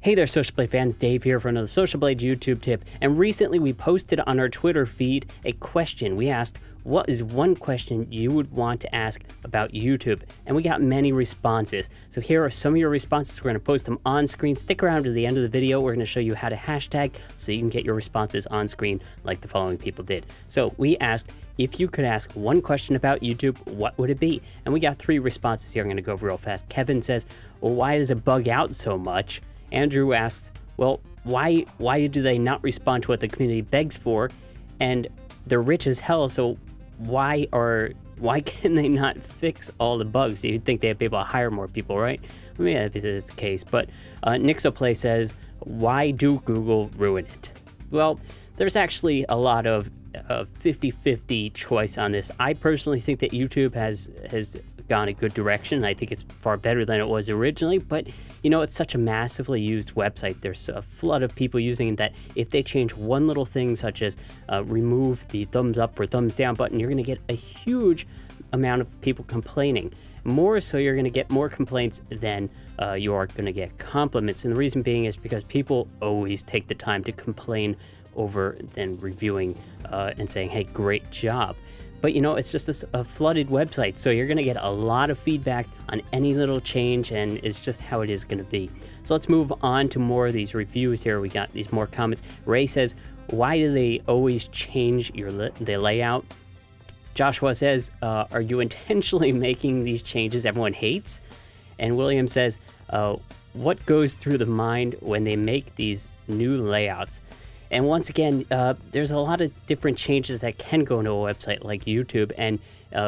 Hey there, Social Blade fans. Dave here for another Social Blade YouTube tip. And recently we posted on our Twitter feed a question. We asked, what is one question you would want to ask about YouTube? And we got many responses. So here are some of your responses. We're going to post them on screen. Stick around to the end of the video. We're going to show you how to hashtag so you can get your responses on screen like the following people did. So we asked, if you could ask one question about YouTube, what would it be? And we got 3 responses here. I'm going to go real fast. Kevin says, well, why does it bug out so much? Andrew asks, well, why do they not respond to what the community begs for? And they're rich as hell, so why can they not fix all the bugs? You'd think they'd be able to hire more people, right? I mean, that is the case. But Nixoplay says, why do Google ruin it? Well, there's actually a lot of 50-50 choice on this. I personally think that YouTube has gone a good direction. I think it's far better than it was originally, but you know, it's such a massively used website. There's a flood of people using it that if they change one little thing, such as remove the thumbs up or thumbs down button, you're going to get a huge amount of people complaining. More so, you're going to get more complaints than you are going to get compliments. And the reason being is because people always take the time to complain over than reviewing and saying, hey, great job. But you know, it's just a flooded website, so you're going to get a lot of feedback on any little change, and it's just how it is going to be. So let's move on to more of these reviews here. We got these more comments. Ray says, why do they always change the layout? Joshua says, are you intentionally making these changes everyone hates? And William says, what goes through the mind when they make these new layouts? And once again, there's a lot of different changes that can go into a website like YouTube. And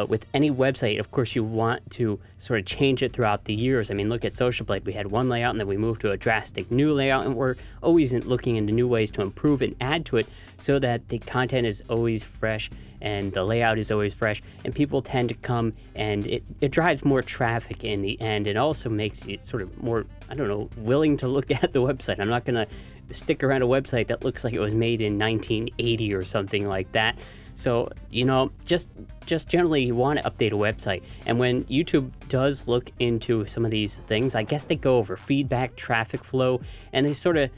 with any website, of course, you want to sort of change it throughout the years. I mean, look at Social Blade. We had one layout, and then we moved to a drastic new layout. And we're always looking into new ways to improve and add to it so that the content is always fresh and the layout is always fresh. And people tend to come, and it drives more traffic in the end. It also makes you sort of more, I don't know, willing to look at the website. I'm not going to stick around a website that looks like it was made in 1980 or something like that. So, you know, just generally you want to update a website. And when YouTube does look into some of these things, I guess they go over feedback, traffic flow, and they sort of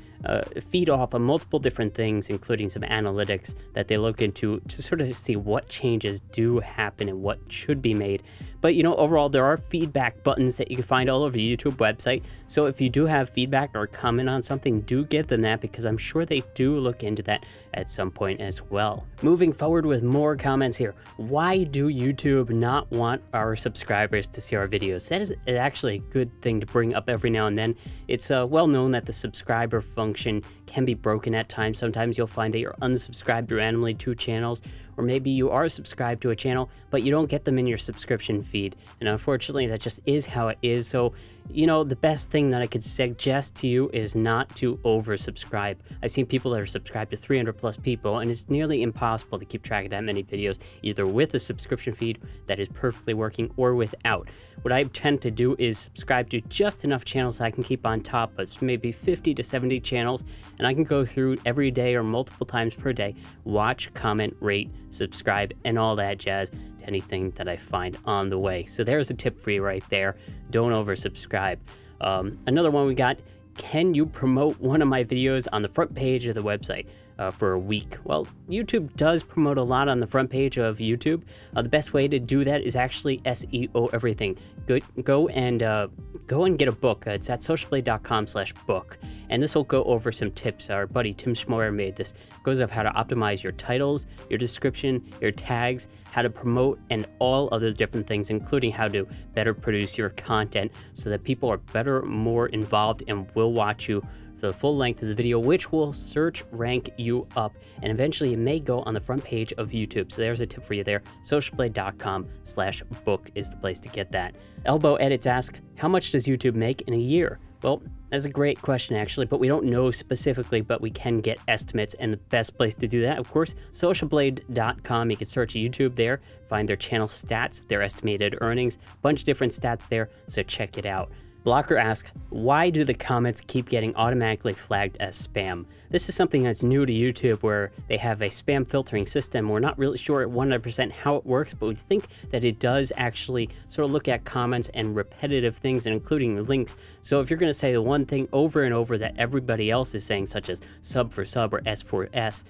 feed off of multiple different things, including some analytics that they look into to sort of see what changes do happen and what should be made. But, you know, overall, there are feedback buttons that you can find all over the YouTube website. So if you do have feedback or comment on something, do give them that, because I'm sure they do look into that at some point as well. Moving forward with more comments here. Why do YouTube not want our subscribers to see our videos? That is actually a good thing to bring up every now and then. It's well known that the subscriber function can be broken at times. Sometimes you'll find that you're unsubscribed randomly to channels, or maybe you are subscribed to a channel, but you don't get them in your subscription feed. And unfortunately, that just is how it is. So, you know, the best thing that I could suggest to you is not to oversubscribe. I've seen people that are subscribed to 300 plus people, and it's nearly impossible to keep track of that many videos, either with a subscription feed that is perfectly working or without. What I tend to do is subscribe to just enough channels that I can keep on top of, maybe 50 to 70 channels, and I can go through every day or multiple times per day, watch, comment, rate, subscribe, and all that jazz to anything that I find on the way. So there's a tip for you right there. Don't oversubscribe. Another one we got, can you promote one of my videos on the front page of the website for a week? Well, YouTube does promote a lot on the front page of YouTube. The best way to do that is actually SEO everything. Go and get a book. It's at socialblade.com/book. And this will go over some tips. Our buddy Tim Schmoyer made this. It goes over how to optimize your titles, your description, your tags, how to promote, and all other different things, including how to better produce your content so that people are better, more involved, and will watch you for the full length of the video, which will search rank you up, and eventually it may go on the front page of YouTube. So there's a tip for you there. socialblade.com/book is the place to get that. Elbow Edits asks, how much does YouTube make in a year? Well, that's a great question, actually, but we don't know specifically, but we can get estimates, and the best place to do that, of course, socialblade.com. You can search YouTube there, find their channel stats, their estimated earnings, a bunch of different stats there, so check it out. Blocker asks, why do the comments keep getting automatically flagged as spam? This is something that's new to YouTube, where they have a spam filtering system. We're not really sure at 100% how it works, but we think that it does actually sort of look at comments and repetitive things, and including links. So if you're going to say the one thing over and over that everybody else is saying, such as sub for sub or S for S,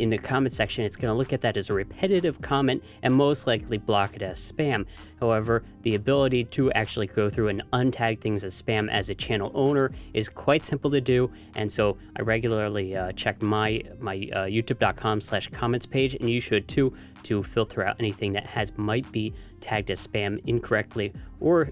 in the comment section, it's going to look at that as a repetitive comment and most likely block it as spam. However, the ability to actually go through and untag things as spam as a channel owner is quite simple to do, and so I regularly check my youtube.com/comments page, and you should too, to filter out anything that might be tagged as spam incorrectly, or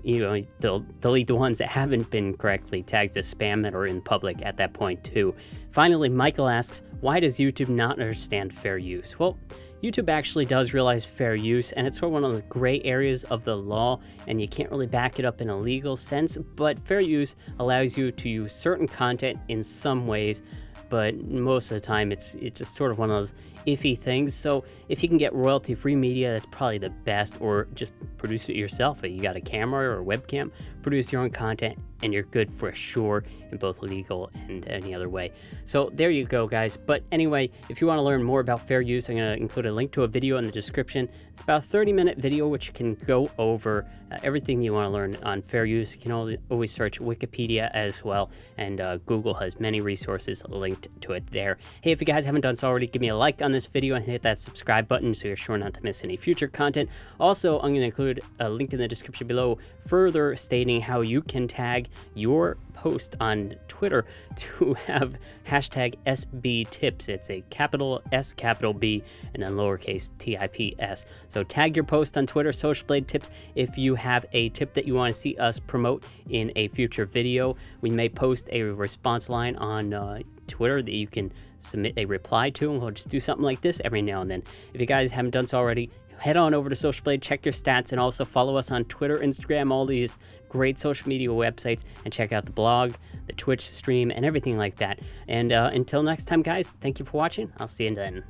they'll delete the ones that haven't been correctly tagged as spam that are in public at that point too. Finally, Michael asks, why does YouTube not understand fair use? Well, YouTube actually does realize fair use, and it's sort of one of those gray areas of the law, and you can't really back it up in a legal sense, but fair use allows you to use certain content in some ways, but most of the time it's just sort of one of those iffy things. So if you can get royalty-free media, that's probably the best, or just produce it yourself. If you got a camera or a webcam, produce your own content, and you're good for sure in both legal and any other way. So there you go, guys. But anyway, if you want to learn more about fair use, I'm going to include a link to a video in the description. It's about a 30-minute video which can go over everything you want to learn on fair use. You can always search Wikipedia as well, and Google has many resources linked to it there. Hey, if you guys haven't done so already, give me a like on this video and hit that subscribe button so you're sure not to miss any future content. Also, I'm going to include a link in the description below further stating how you can tag your post on Twitter to have hashtag SBTips. It's a capital S, capital B, and then lowercase TIPS. So tag your post on Twitter, Social Blade Tips, if you have a tip that you want to see us promote in a future video. We may post a response line on Twitter that you can submit a reply to, and we'll just do something like this every now and then. If you guys haven't done so already, head on over to Social Blade, check your stats, and also follow us on Twitter, Instagram, all these great social media websites, and check out the blog, the Twitch stream, and everything like that. And until next time, guys, thank you for watching. I'll see you then.